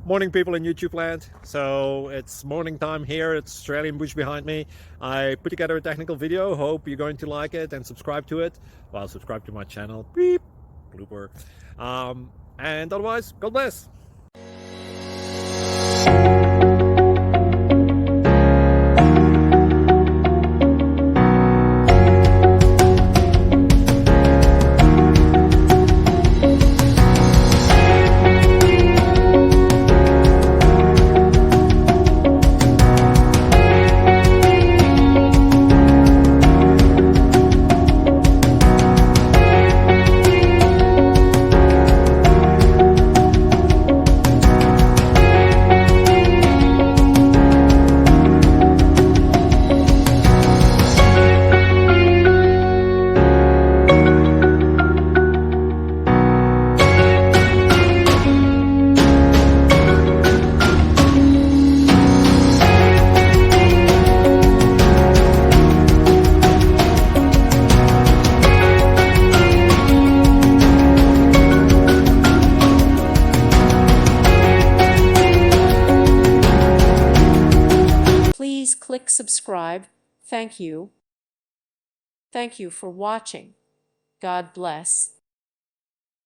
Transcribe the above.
Morning, people in YouTube land. So it's morning time here. It's Australian bush behind me. I put together a technical video. Hope you're going to like it and subscribe to it. Well, subscribe to my channel. Beep. Blooper. And otherwise, God bless. Please click subscribe. Thank you. Thank you for watching. God bless.